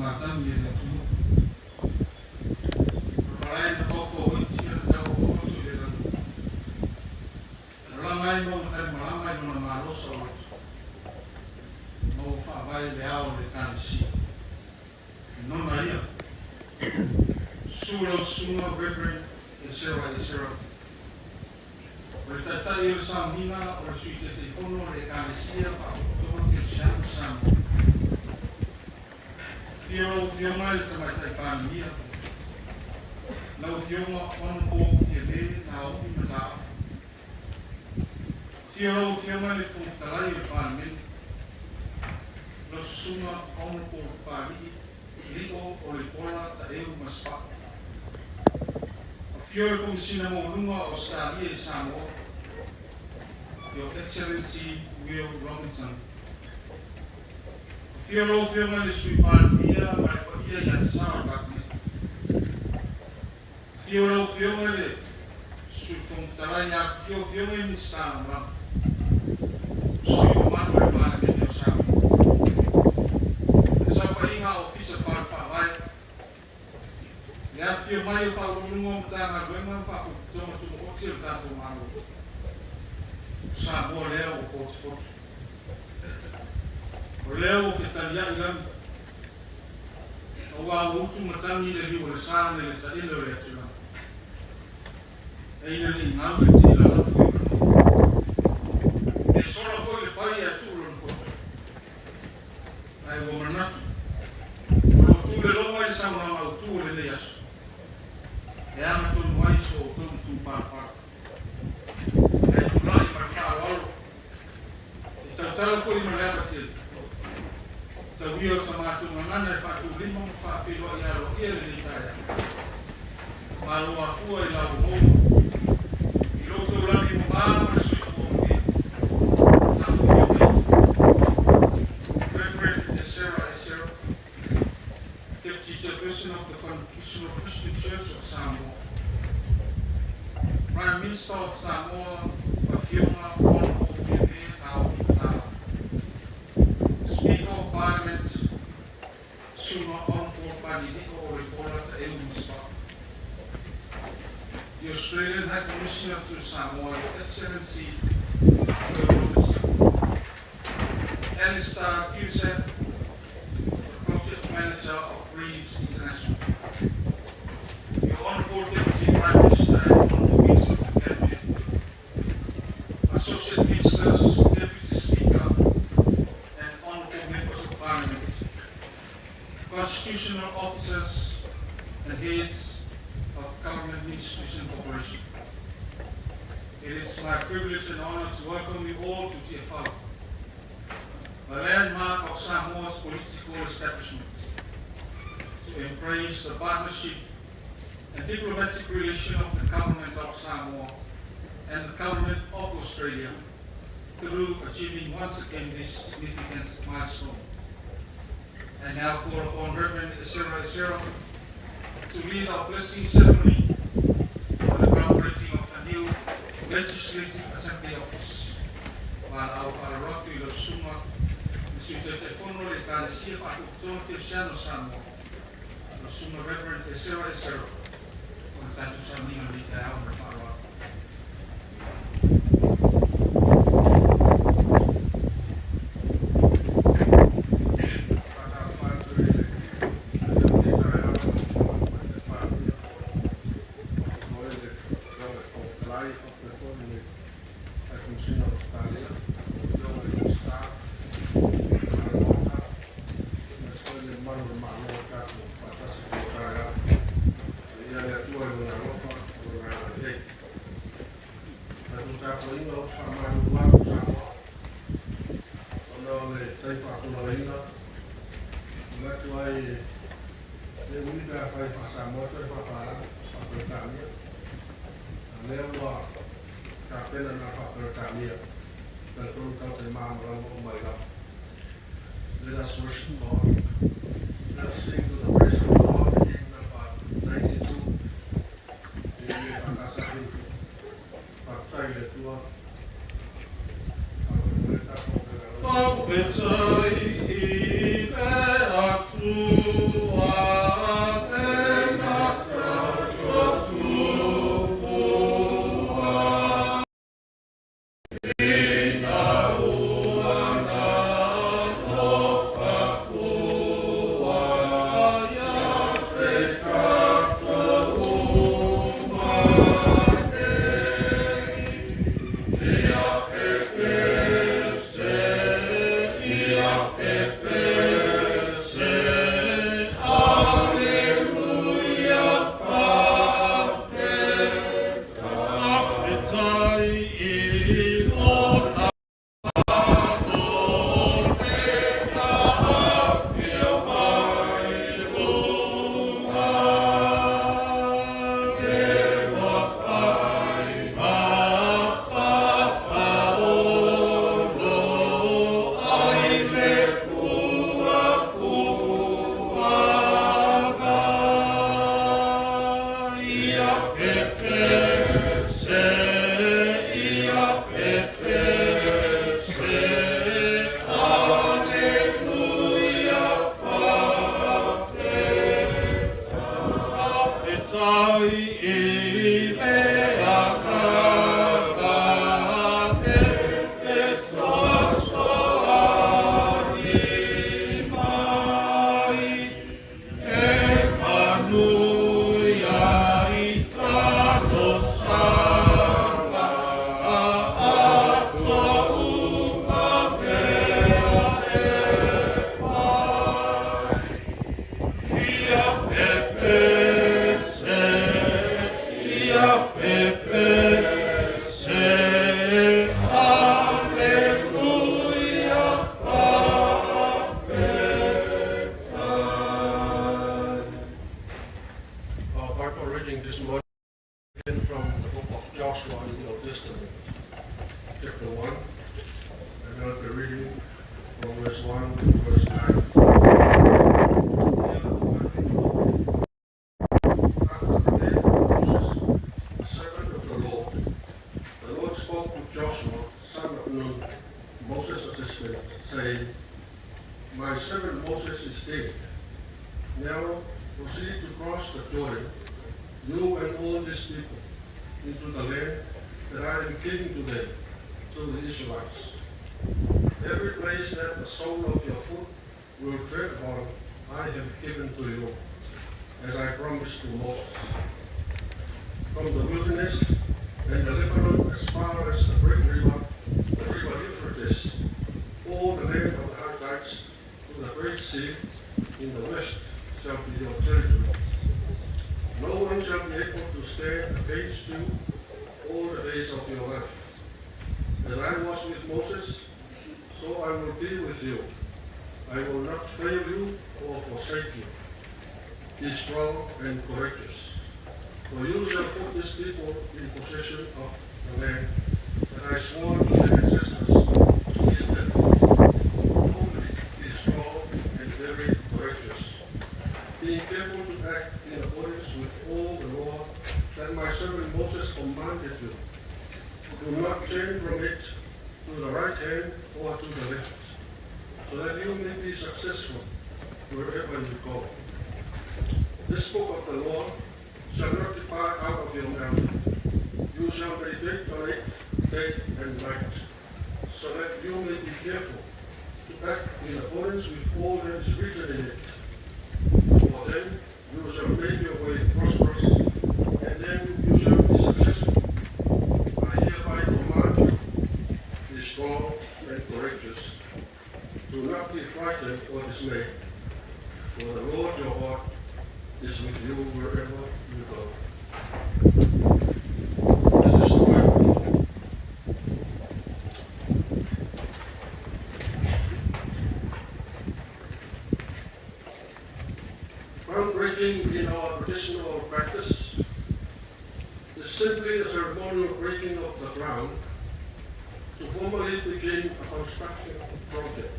matang ye tu rai na ko iti na ta ko tu le la mai mo ta mai mo na malo so mo fa vai le au le kan si no na ia sulo suma reverend etc. Bertata il samina o sui telefono le canesia fa tutto che siamo sam. Io mai tra pandemia. La usiamo on po che na o mi da. Io mai le funzionare il pandemia. Lo suma on po pagi rico o le pola da eu maspa. Fiore Commissioner Mulinu'u Australia e Samoa, Your Excellency Will Robinson. Fiore sui palmia, ma ia ia sarabakne. Fiore sui fontaraya, fiore mi stanno, sui comando del Parlamento Samoa. Essa foi uma ofícia para falar. Ya fio mai fa lungo tanga gwema fa to o tio ta to mano sa bo leo o leo ke talia ilan o wa utu matani le li o sa le ta ile le tula e ile ni na le tila la fio e solo foi le fai a tu lo fo ai wo manatu o tu le lo mai sa ma o tu le yaso e ama tonu mai so tonu tu pa e tu lai ma fa lolo e tala ko i mala batil ta wio sama tu ngana e fa tu limo fa filo ia lo ia le taya ma lo afu e la mo i lo to la ni ma ma su fo na fu reverend etc. Deputy Chairperson of the Constitutional Christian Church of Samoa, Prime Minister of Samoa, Afiona Onofebe Aoitala, Speaker of Parliament, Suma Onpo Padiniko Oripola Eumispa, the Australian High Commissioner to Samoa, Your Excellency Will Robinson, Alistair Cusack, Project Manager of Reeves International. Your Honourable Deputy Prime Minister and Honourable Ministers of Cabinet, Associate Ministers, Deputy Speaker, and Honourable Members of Parliament, Constitutional Officers and Heads of Government Ministries and Corporation. It is my privilege and honour to welcome you all to TFL, a landmark of Samoa's political establishment, to embrace the partnership and diplomatic relation of the government of Samoa and the government of Australia through achieving once again this significant milestone. And now call upon Reverend etc. to lead our blessing ceremony for the groundbreaking of a new legislative assembly office. While our Father Rock to Suma sui telefono le canesia fa tutto che siano Samoa. Lo Suma Reverend etc. Con tanto samino di Tao per farlo. Let us worship God. Let us sing to the praise of the Lord, hymn number 92. Profetai ire atu My servant Moses is dead. Now proceed to cross the Jordan, you and all these people, into the land that I am giving to them, to the Israelites. Every place that the sole of your foot will tread upon, I have given to you, as I promised to Moses. From the wilderness and the Lebanon as far as the great river, the river Euphrates, all the land of the Hittites, to the great sea in the west shall be your territory. No one shall be able to stand against you all the days of your life. As I was with Moses, so I will be with you. I will not fail you or forsake you. Be strong and courageous. For you shall put this people in possession of the land that I swore to their ancestors to give them. Only be strong and very courageous, being careful to act in accordance with all the law that my servant Moses commanded you. Do not turn from it to the right hand or to the left, so that you may be successful wherever you go. This book of the law shall not depart out of your mouth. You shall meditate on it day and night, so that you may be careful to act in accordance with all that is written in it. For then you shall make your way prosperous, and then you shall be successful. I hereby command you, be strong and courageous. Do not be frightened or dismayed, for the Lord your God is with you wherever you go. This is the word of the Lord. Groundbreaking in our traditional practice is simply a ceremonial breaking of the ground to formally begin a construction project.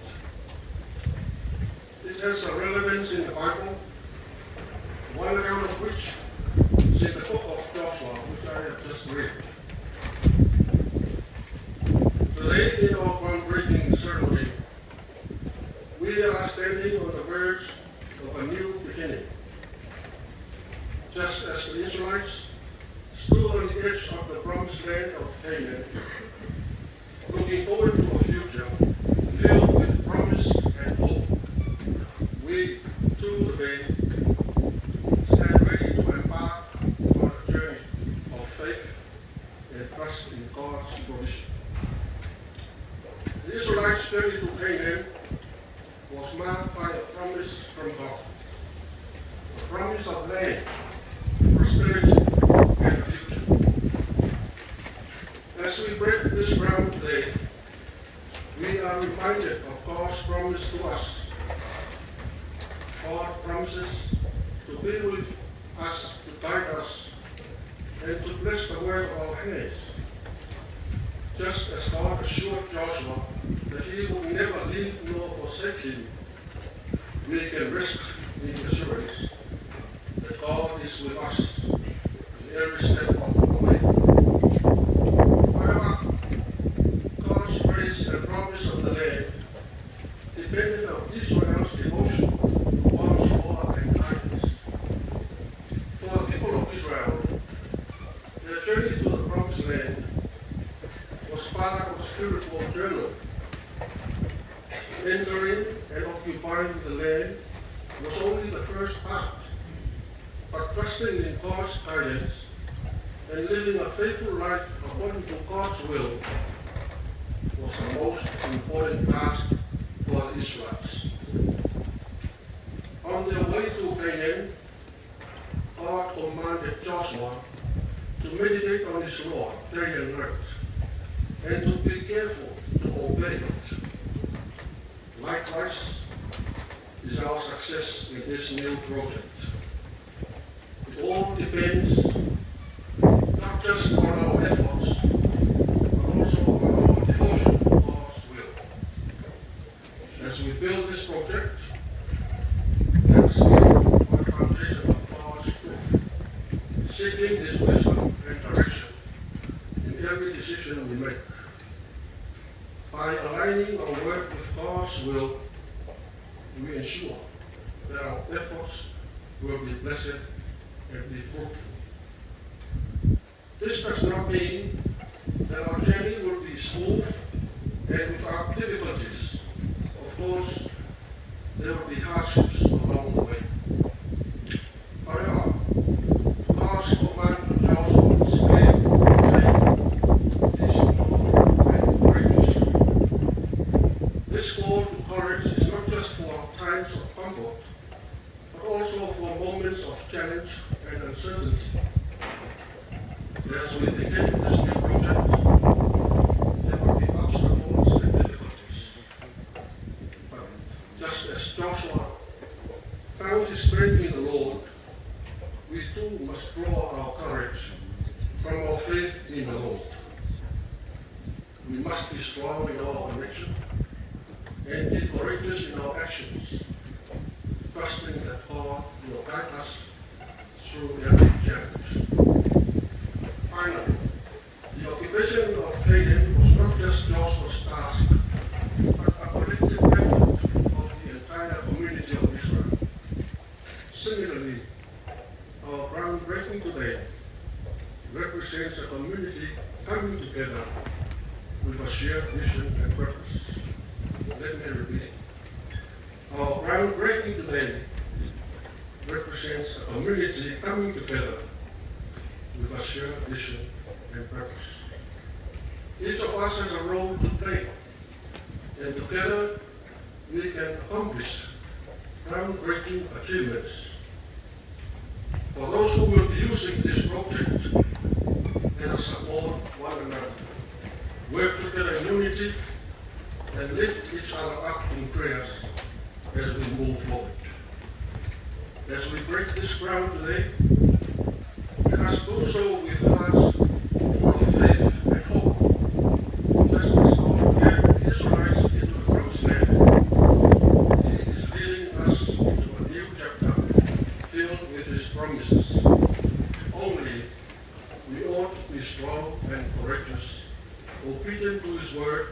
It has a relevance in the Bible, one account of which is in the book of Joshua, which I have just read. Today, in our groundbreaking ceremony, we are standing on the verge of a new beginning. Just as the Israelites stood on the edge of the promised land of Canaan, looking forward to a future filled with promise and hope, we, too, today, stand ready to embark on a journey of faith and trust in God's provision. The Israelites' journey to Canaan was marked by a promise from God, a promise of land, prosperity, and a future. As we break this ground today, we are reminded of God's promise to us. God promises to be with us, to guide us, and to bless the work of our hands. Just as God assured Joshua that he would never leave nor forsake him, we can rest in assurance that God is with us in every step of the way. However, God's grace and promise of the land depended on Israel's devotion, God's law, and kindness. For the people of Israel, their journey to the promised land was part of a spiritual journey. Entering and occupying the land was only the first part, but trusting in God's guidance and living a faithful life according to God's will was the most important task for the Israelites. On their way to Canaan, God commanded Joshua to meditate on his law day and night, and to be careful to obey it. Likewise is our success in this new project. It all depends not just on our efforts, but also on our devotion to God's will. As we build this project, let us build on the foundation of God's truth, seeking His wisdom and direction in every decision we make. By aligning our work with God's will, we ensure that our efforts will be blessed and be fruitful. This does not mean that our journey will be smooth and without difficulties. Of course, there will be hardships along the way. However, God's command to Joshua is clear, saying, "Be strong and courageous." This call to courage is not just for times of comfort, but also for moments of challenge and uncertainty. As we begin this new project, there will be obstacles and difficulties. But just as Joshua found his strength in the Lord, we too must draw our courage from our faith in the Lord. We must be strong in our conviction and be courageous in our actions, trusting that God will guide us through every challenge. Finally, the occupation of Canaan was not just Joshua's task, but a collective effort of the entire community of Israel. Similarly, our groundbreaking today represents a community coming together with a shared vision and purpose. Let me repeat it. Our groundbreaking today represents a community coming together with a shared vision and purpose. Each of us has a role to play, and together we can accomplish groundbreaking achievements. For those who will be using this project, let us support one another, work together in unity, and lift each other up in prayers as we move forward. As we break this ground today, let us do so with hearts full of faith and hope. Just as God carried the Israelites into the promised land, He is leading us into a new chapter filled with His promises. Only we ought to be strong and courageous, obedient to His word,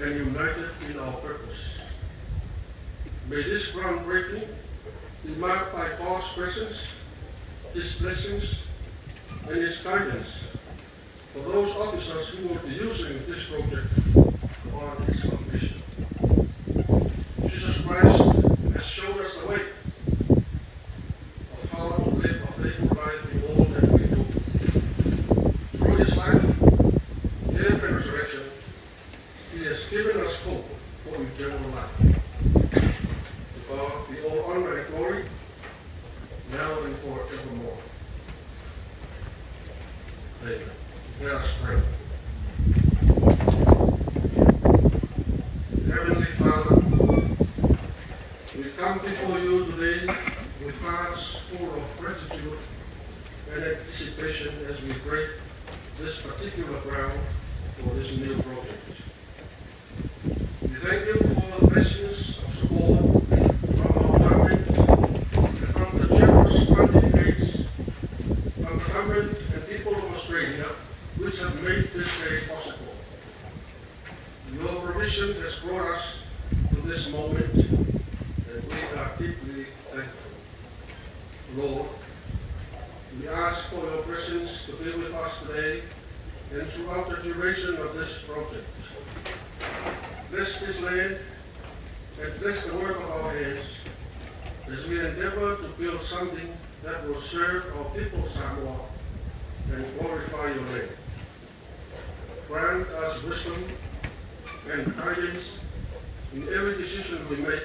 and united in our purpose. May this groundbreaking be marked by God's presence, His blessings, and His guidance for those officers who will be using this project on its completion. Jesus Christ has shown us the way of how to live a faithful life in all that we do. Through His life, death, and resurrection, He has given us hope for eternal life. To God be all honor and glory, now and forevermore. Amen. Let us pray. Heavenly Father, we come before you today with hearts full of gratitude and anticipation as we break this particular ground for this new project. We thank you for the blessings of support from our government and from the generous funding aids from the government Australia, which have made this day possible. Your provision has brought us to this moment, and we are deeply thankful. Lord, we ask for your presence to be with us today and throughout the duration of this project. Bless this land and bless the work of our hands as we endeavor to build something that will serve our people Samoa and glorify your name. Grant us wisdom and guidance in every decision we make,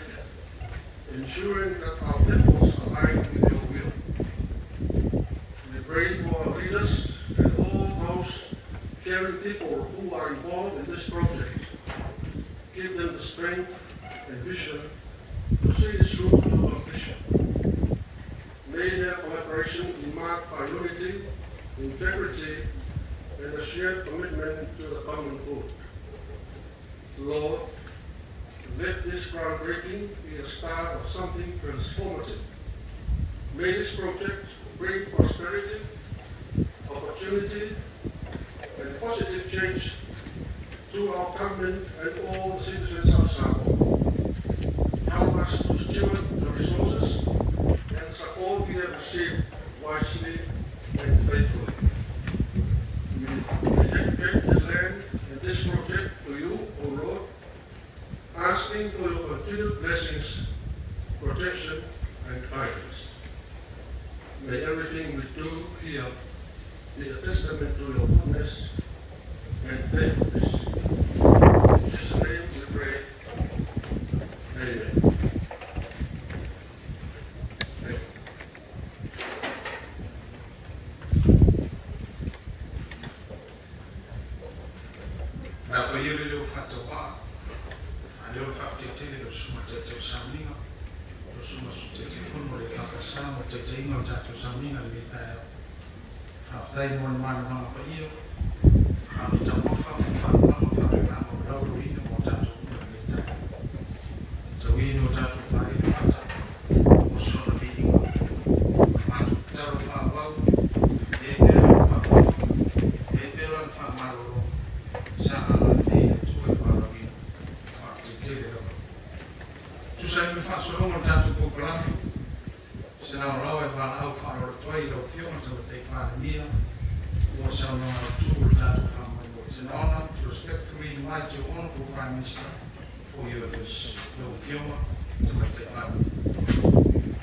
ensuring that our efforts align with your will. We pray for our leaders and all those caring people who are involved in this project. Give them the strength and vision to see this through to completion. May their collaboration be marked by unity, integrity, and a shared commitment to the common good. Lord, let this groundbreaking be a start of something transformative. May this project bring prosperity, opportunity, and positive change to our government and all the citizens of Samoa. Help us to steward the resources and support we have received wisely and faithfully. We dedicate this land and this project to you, O Lord, asking for your continued blessings, protection, and guidance. May everything we do here be a testament to your goodness and faithfulness. In Jesus' name we pray. Amen. Thank you. Na whaiere leo whatawa, leo whaketele leo suma te samina, leo suma su te whunu le whakasama te inga o tātou samina le tāia. Whaftai mwana mana pa iyo, Ami tamofa mfano whakana o rauru ina mo tātou le tāia. Tau ino tātou whaere whata, o sona bi inga. Mātou taro whawau, e pera whawau, e pera whamaroro, Sana e tue parawina, whaketele rau. Tusai me whasolonga tātou pōpulami, se nao rau e wāna au whanoro tuai rau whionga tau te pāremia, o sao no tūru tātou whamai. It's an honor to respectfully invite your Honourable Prime Minister for your address. Rau whionga tau te pāremia.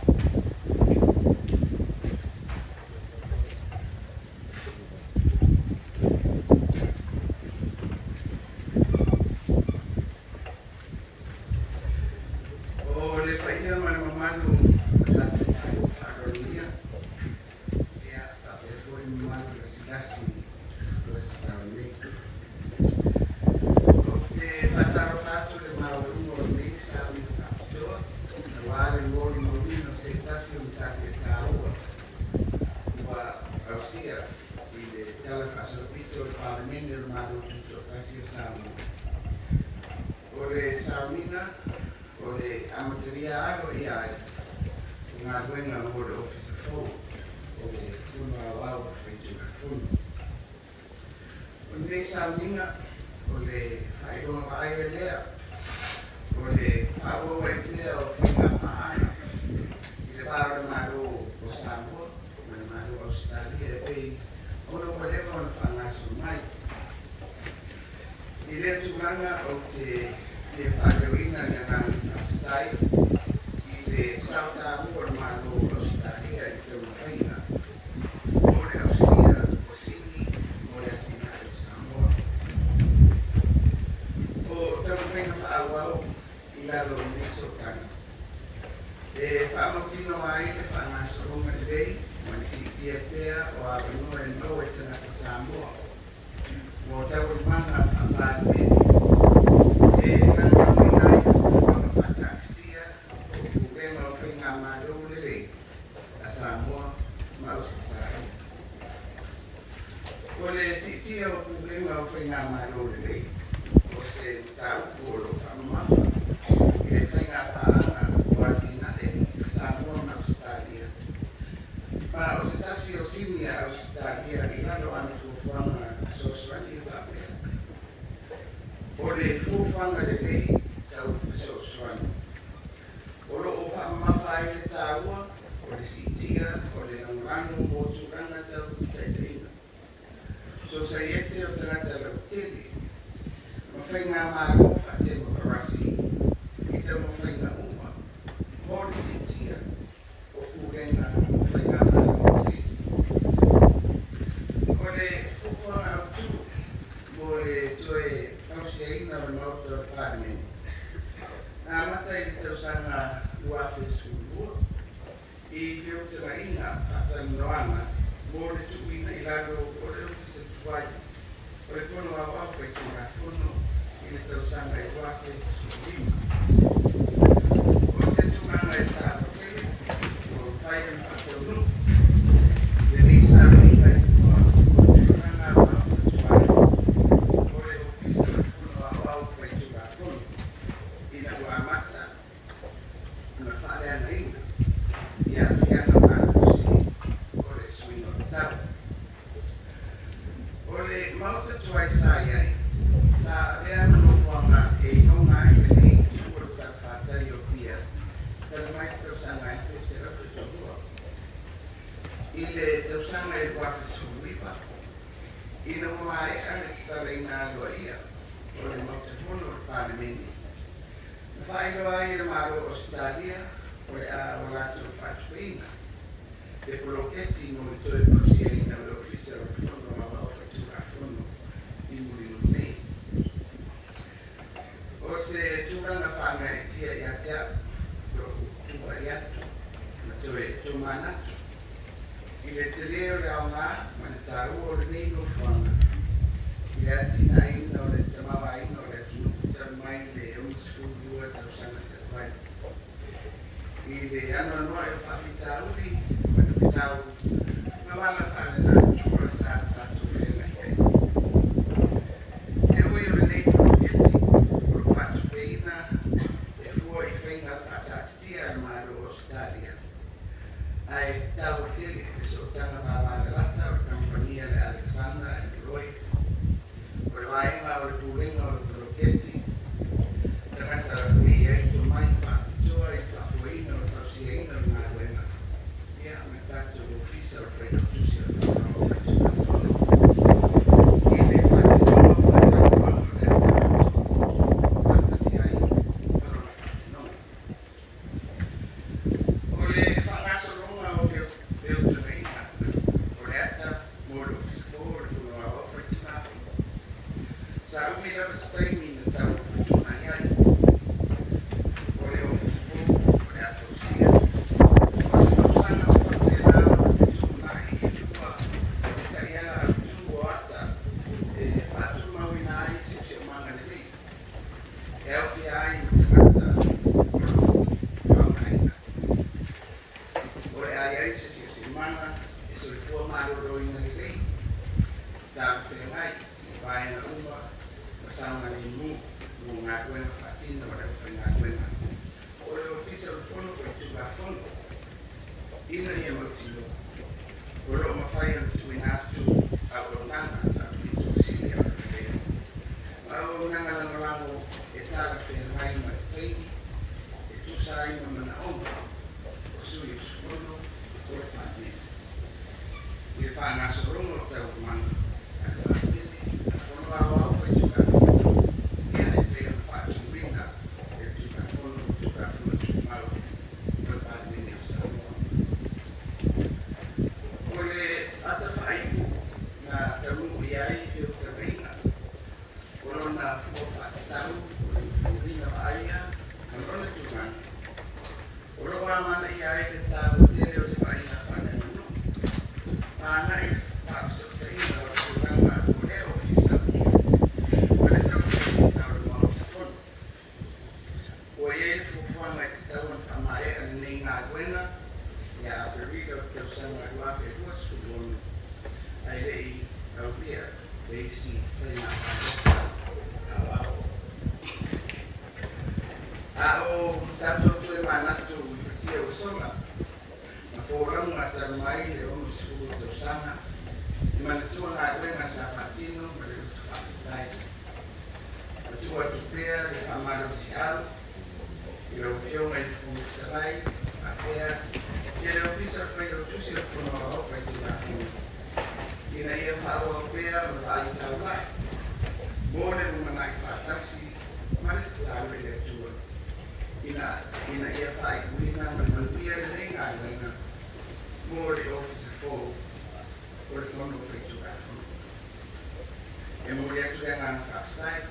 Ma o se tasi o simia Australia, i lalo anu fufuanga soswani whapea. O le fufuanga le lei tau soswani. O lo o whamawhai le tāua, o le sitia, o le rangrano mō tūranga tau taitaina. So sa iete o tangata lau tele, mawhai ngā mālo whate makarasi, i tau mawhai ngā uma, mō le sitia, o kūrenga mawhai ngā mālo tele. O le fufuanga au tū, mō le toe whausiaina o le mauta o Parliament. Nā matai le tausanga uafe skulua, i whio te inga whatannoanga, mō le tuina i lalo o le ofisa tuai, o le tono au au kai tūna whono i le tausanga i uafe skulima. O se tūnanga e tāko tele, o whaian whataunu, le nisa ringa i kua, o te ranga au au tuai, o le ofisa whono au au kai tūna whono, ina ua mata, na whare ana inga, ia whianga mākusi o le swingo tau. O le mauta tuai sa iai, sa rea manofuanga e honga i le nei tua ta whātai o pia, tau mai tausanga e whesera whitohua. I le tausanga e wafe suwipa, ina mai ane tala ina aloa ia, o le mauta fono o le Parliament. Whaeroa i le maro o Stadia, o le a o lato whatupeina. Le poloketi no le toe whausiaina o le ofisa o le whono a wao whaitura whono i Mulinu'u nei. O se tūranga whanga e tia i atea, lo tua i atu, na toe tōmanatu. I le te leo le au ngā, ma le tāu o le nei no whanga. I le atina ina o le tamawa ina o le atu, mai le unsfulua tausanga te wai. I le ano noa e whawhitauri, ma le pitau, ma wala whale nā tūra sā tātou whenga hei. E ui o le nei proketi, o le whatupeina, e fua i whenga whatatitia al maro o Stadia. Ai tau tele, e so tanga wawale lata o le kampania le Alexander e Roy, o le waenga o le pūrenga o le proketi, tangata e iai to mai whakitoa i whafuaina o whausiaina o ngā wena. Ia me tātou ofisa o whainatusi o whanau o whaituna whanau. I le whatinoa o whatanua o le tātou whatasiaina o na whatinonga. O le whangasoronga o Veutanga o le ata mo le ofisa fō o le whanau o whaituna whanau. Sa umi lawa staimi na tau whaituna iai. Ina ia mautino, o lo mawhai anu tui ngātu a o nanga a pito sili a pēr. Ma o nanga langolango e tāra whenai ma te teini, e tūsa ina mana onga, o sui o sukono, o le pāne. I le whānga sorongo o tau manga, a le pāne, a whono au au whai tuka whono, ia e pēr whātu wina, e tuka whono tu mau, o le pāne o Samoa. O le ata whaiku na tamu iai ki o te reina. O lona fua whatitaru, o le furinga aia, na lona tūmani. O loa mana iai le tāu tere o te waina whanenunu. Mana i whapsa o te ina o tūranga o le ofisa. O le tau tere o le mau te whono. O e fufuanga i te tau na whamae a nei ngā guena, ia aperida o te usanga uafe e duas kulono. Ai rei au ria, rei si whaina au au. A o tātou tue manatu i whatia o sola, na fōranga taru mai le ono sifuru te usanga, Manatua ngā sa whatino, mare tu whakutai. Matua tupea, le whamaro si au, i rau whionga i whungu tarai, whakea, i rau pisa whairo tusi o whunga o whai tu whawhinu. Ina ia whaua pea, ma whai tau lai. Mōne rumanai whatasi, mare te tau i le tua. Ina ia whai kuina, ma manuia le renga i renga, mōre officer fōu, o le whono o whai tu whawhinu. E mōre atu renga na whawhai,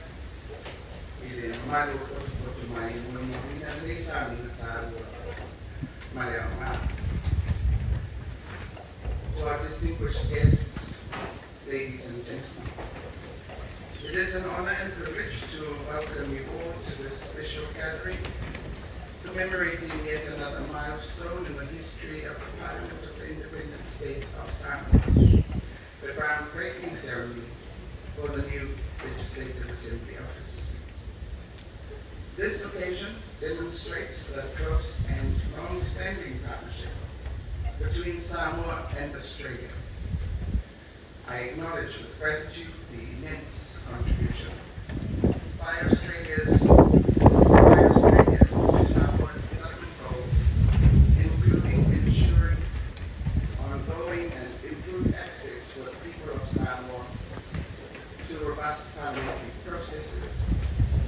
i le maru o tu mai, mōre mōrina le sāmi na tāua, mare au mā. To our distinguished guests, ladies and gentlemen, it is an honor and privilege to welcome you all to this special gathering, commemorating yet another milestone in the history of the Parliament of the Independent State of Samoa, the groundbreaking ceremony for the new Legislative Assembly office. This occasion demonstrates the close and long-standing partnership between Samoa and Australia. I acknowledge with gratitude the immense contribution by Australia to Samoa's development goals, including ensuring ongoing and improved access for the people of Samoa to robust parliamentary processes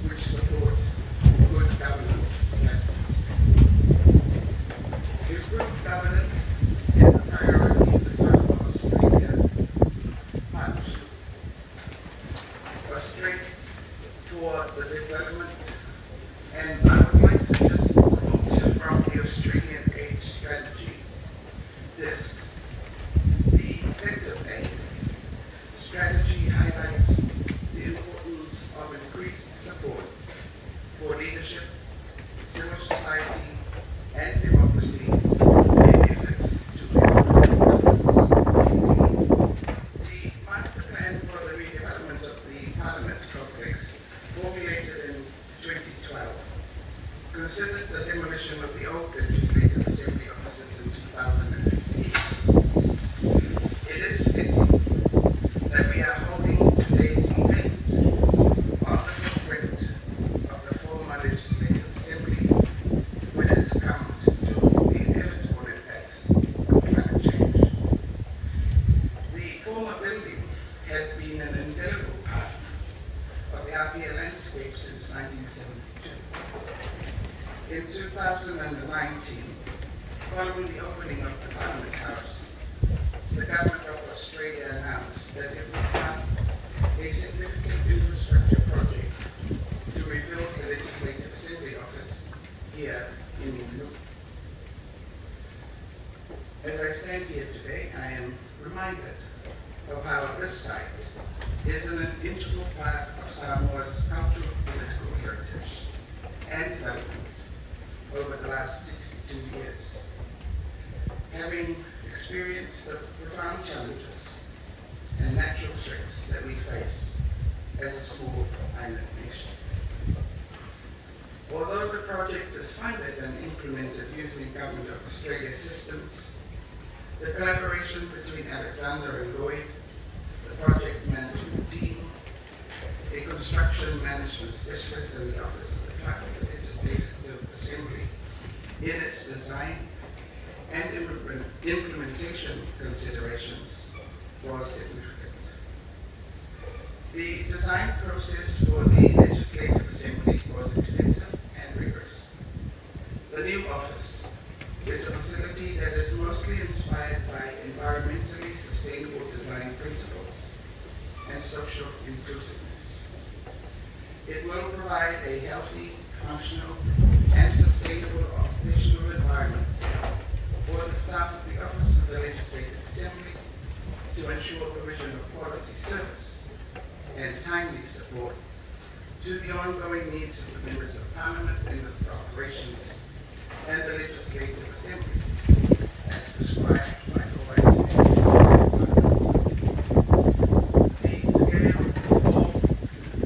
which support good governance strategies. Improved governance is a priority in the Samoa-Australia partnership. Straight for the development, and I would like to just quote from the Australian Aid Strategy. This, the effective aid strategy highlights the importance of increased support for leadership, civil society, and democracy in efforts to improve governance. The master plan for the redevelopment of the Parliament complex, formulated in 2012, considered the demolition of the old Legislative Assembly offices in 2015. It is fitting that we are holding today's event on the footprint of the former Legislative Assembly when it's come to the inevitable impacts of climate change. The former building had been an indelible part of the RPA landscape since 1972. In 2019, following the opening of the Parliament House, the Government of Australia announced that it would fund a significant infrastructure project to rebuild the Legislative Assembly office here in Mulinu'u. As I stand here today, I am reminded of how this site is an integral part of Samoa's cultural political heritage and development over the last 62 years. Having experienced the profound challenges and natural threats that we face as a small island nation. Although the project is funded and implemented using Government of Australia systems, the collaboration between Alexander and Lloyd, the project management team, a construction management specialist in the Office of the Clerk of the Legislative Assembly, in its design and implementation considerations was significant. The design process for the Legislative Assembly was extensive and rigorous. The new office is a facility that is mostly inspired by environmentally sustainable design principles and social inclusiveness. It will provide a healthy, functional, and sustainable operational environment for the staff of the Office of the Legislative Assembly to ensure provision of quality service and timely support to the ongoing needs of the members of Parliament and its operations and the Legislative Assembly, as prescribed by the The scale, form,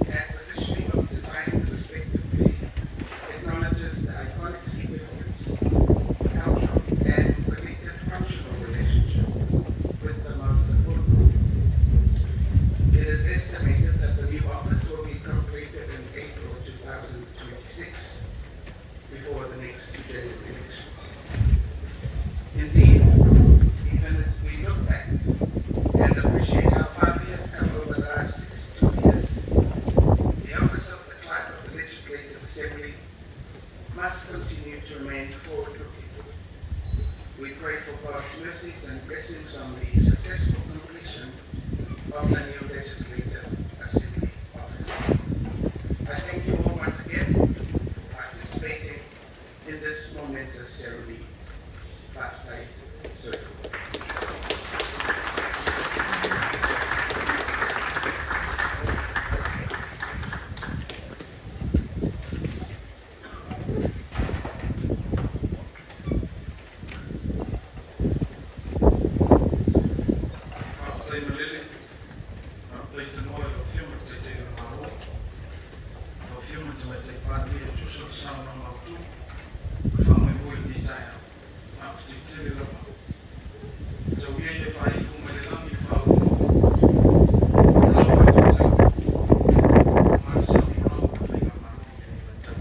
and positioning of design respectively acknowledges the iconic significance, cultural, and connected functional relationship with the most affordable pei te noe o whima te te maro, o whima te te pāti e tuso ki sauna mautu, whangai mui ni taia, whawhiti te lama. Tau ia e whaifu me le langi whau no, lau whatu tau, myself and all the whima maro e tau.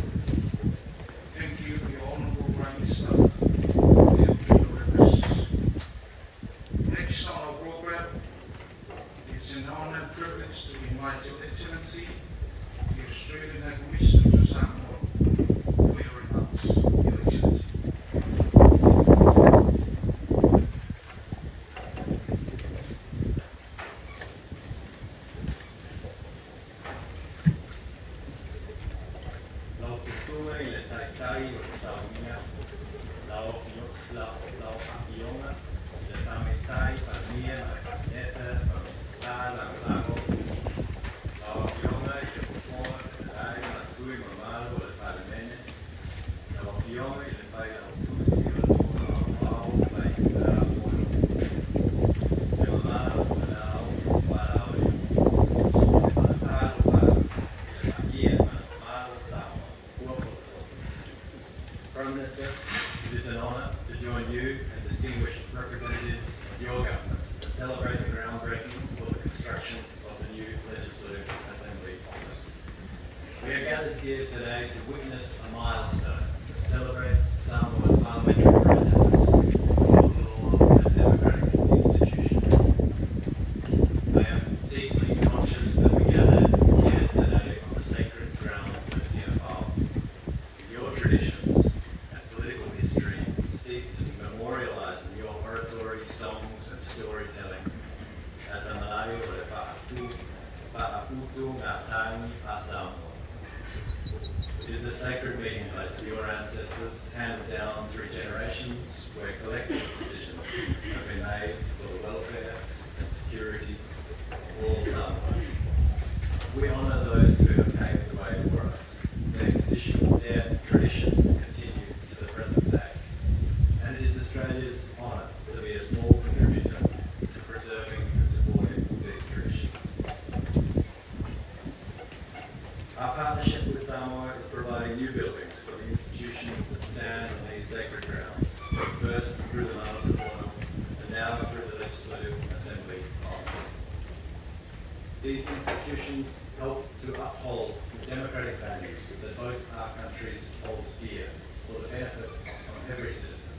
Thank you, the Honourable Prime Minister, Next on our program, it's an honour and privilege to invite Your Excellency, the Australian High Commissioner to Samoa, for your remarks. Your Excellency. Lau susua I le taitai o te saunia, lau apionga, I le tametai, pamia, ma le pamineta, pamista, lago, lau apionga I le pufona, le rai, ma sui, ma malo, le palemene, lau apionga I le pai lau tusi, o le tuna, au, pai, kura, mono, le mamalo, le lau, parao, le patalo, palo, I le paia, ma malo, sao, Prime Minister, it is an honour to join you and distinguished representatives of your government to celebrate the groundbreaking for the construction of the new Legislative Assembly office. We are gathered here today to witness a milestone that celebrates Samoa's parliamentary processes, rule of law and democratic institutions. I am deeply conscious that we gather here today on the sacred grounds of Tiapao. Your traditions and political history steeped and memorialized in your oratory, songs and storytelling as the Malayo o le Pa'aputu ngā tangi a Samoa. It is a sacred meeting place of your ancestors, handed down through generations, where collective decisions have been made for the welfare and security of all Samoans. We honour those who have paved the way for us. Their traditions continue to the present day. And it is Australia's honour to be a small contributor to preserving and supporting these traditions. Our partnership with Samoa is providing new buildings for the institutions that stand on these sacred grounds, first through the Mulinu'u and now through the Legislative Assembly office. These institutions help to uphold the democratic values that both our countries hold dear for the benefit of every citizen.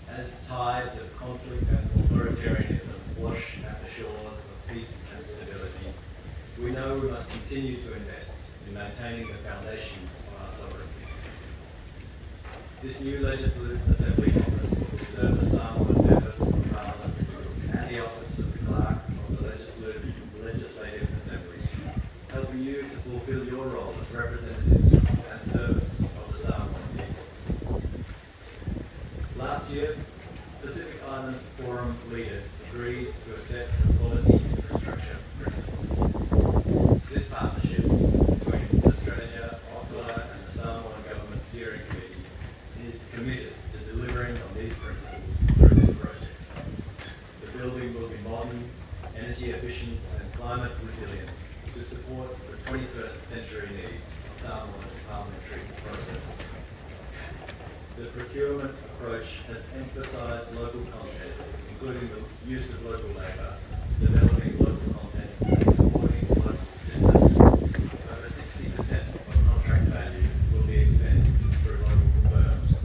As tides of conflict and authoritarianism wash at the shores of peace and stability, we know we must continue to invest in maintaining the foundations of our sovereignty. This new Legislative Assembly office will serve as Samoa's members of Parliament and the office of the Clerk of the Legislative Assembly, helping you to fulfil your role as representatives and servants of the Samoan people. Last year, Pacific Island Forum leaders agreed to a set of quality infrastructure principles. This partnership between Australia, Auckland and the Samoan Government Steering Committee is committed to delivering on these principles through this project. The building will be modern, energy efficient and climate resilient to support the 21st century needs of Samoa's parliamentary processes. The procurement approach has emphasised local content, including the use of local labour, developing local content and supporting local business. Over 60% of contract value will be expensed through local firms.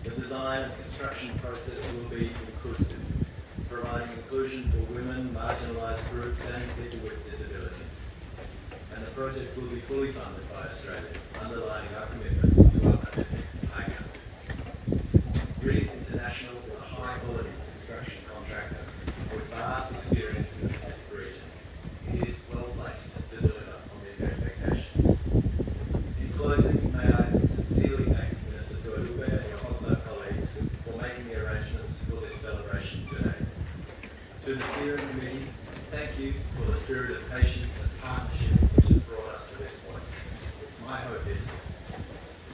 The design and construction process will be inclusive, providing inclusion for women, marginalised groups and people with disabilities. And the project will be fully funded by Australia, underlining our commitment to our Pacific icon. Rees International is a high-quality construction contractor with vast experience in the Pacific region. It is well placed to deliver on these expectations. In closing, may I sincerely thank Minister Tuarube and your Auckland colleagues for making the arrangements for this celebration today. To the Steering Committee, thank you for the spirit of patience and partnership which has brought us to this point. My hope is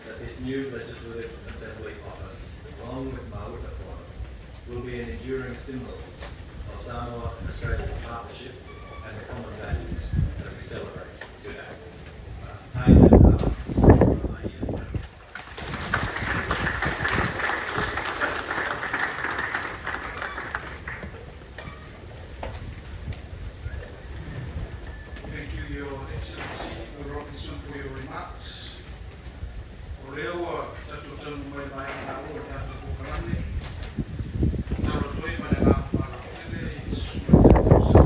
that this new Legislative Assembly office, along with Mauta Forum, will be an enduring symbol of Samoa and Australia's partnership and Your Excellency Robinson, for your remarks. Oleo tatu tanu mai mai na o tatu kukalani. Taro toi mai na fala tele sumo tatu sa.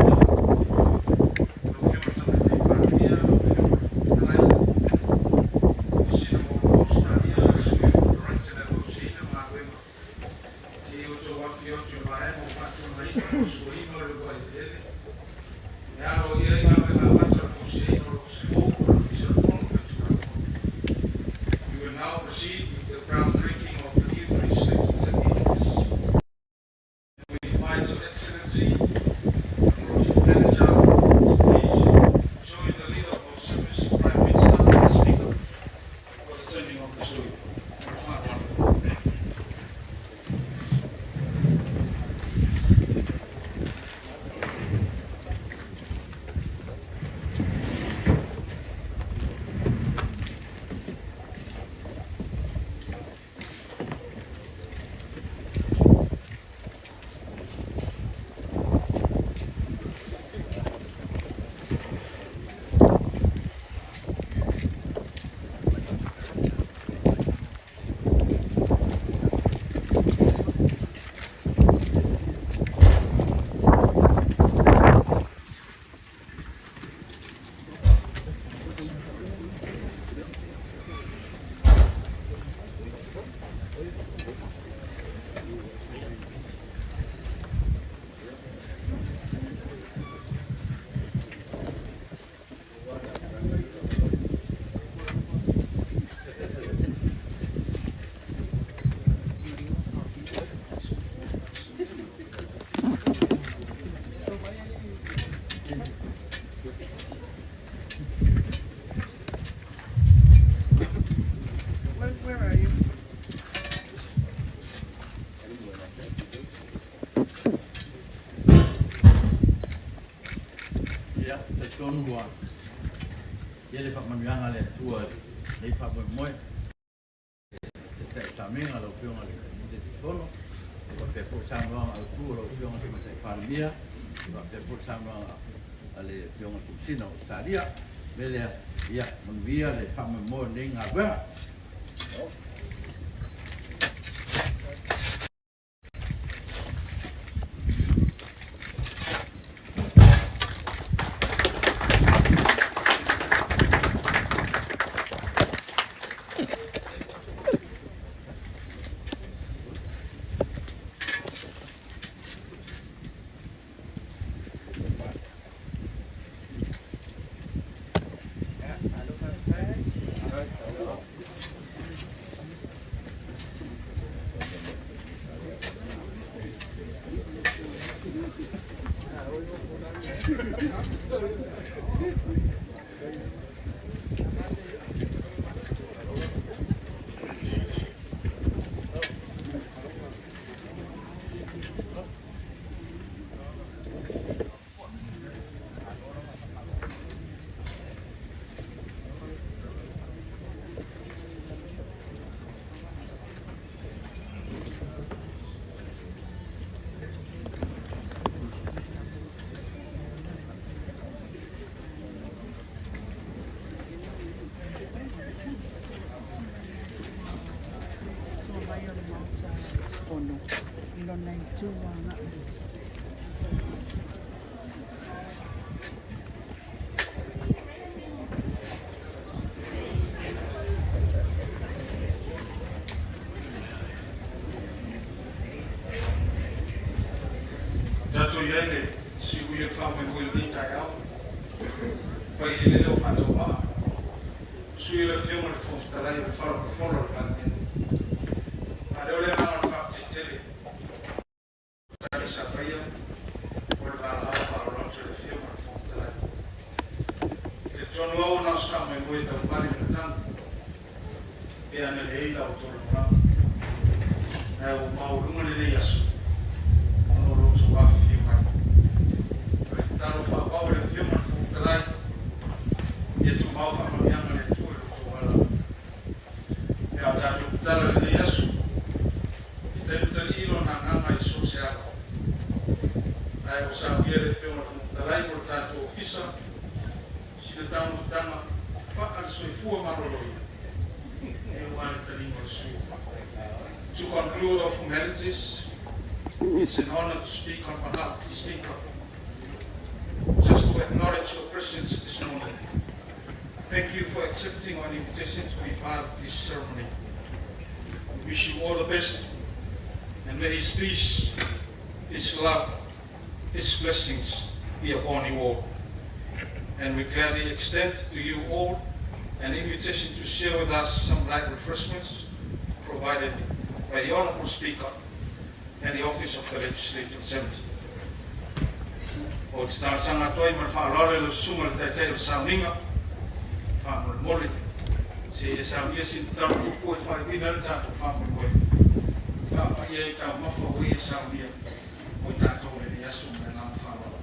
Lo fioma tatu te paria, lo fioma kukalai. Sino mo Australia, sumo durante la fusina ma wema. Ti o to wa fio to mai mo fatu mai ko suimo lo vai tele. Ya lo ia ia na matra fusina lo fogo lo fisher phone to we will now proceed with the groundbreaking of the new restrictions at the office. We invite Your Excellency, Project Manager, to please join the leader of service, Prime Minister, and Speaker, for the turning of the soil. Where are you? Ya, teton gua. Dia dapat menang ale tua, dia dapat bermoy. Kita saming ala pion ale ni teton. Porque por sama al tua lo pion ale kita farmia, porque por sama ale pion ale kusina Australia. Bele ya menvia le fama mo ning aba. Dato yele siku ye fama mo ni tayao. Foi ele o fatoba. Sui le fioma le fostala e falo folo pante. Adole na fa tele. Tali sapaya. Por la falo lo le fioma le fostala. Te tono na sama mo e tambari na tan. E ane le ila o tolo na. E o mau lunga le yasu. Talo fa pau le fioma le fuftalai e tu mau fa mamianga le tue le tuala e a tatu tala le yasu i te utali ilo na nganga i sosiala ai o sa pia le fioma le fuftalai por tatu ofisa si le taunutanga whaasoifua maroroi. E wale taringa su. To conclude our formalities, it's an honor to speak on behalf of the Speaker. Just to acknowledge your presence this morning. Thank you for accepting our invitation to be part of this ceremony. We wish you all the best, and may His peace, His love, His blessings be upon you all. And we gladly extend to you all an invitation to share with us some light refreshments provided by the Honourable Speaker and the Office of the Legislative Assembly. O te tāsanga toi ma whaalore le sunga le taitai le sauninga, whaamole mole, se e saunia si te taro kupu e whaewina le tātou whaamole mole. Whaapa ia I tau mawha ui e saunia, o I tātou le ni asu me nā whaamole.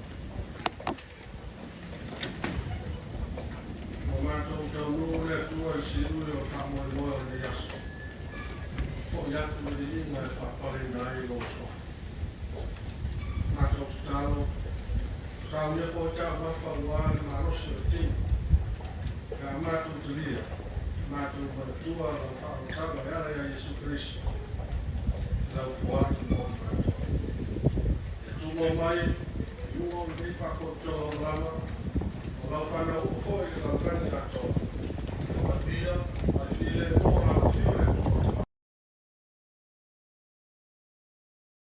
O mātou tau nō le atua I si ui o whaamole mole ni asu. O iatu me di inga e whaapare nai lo sof. Mātou te tālo, Saunia fo ta mafa wale ma rosso e tini. Ka mātou te lia, mātou maratua o whaakatanga e ara ia Jesu Christo. Lau fuaki mō mātou. E tūmo mai, iungo ni whakotoa o lama, o lau whanau o fōi ke lau rangi katoa.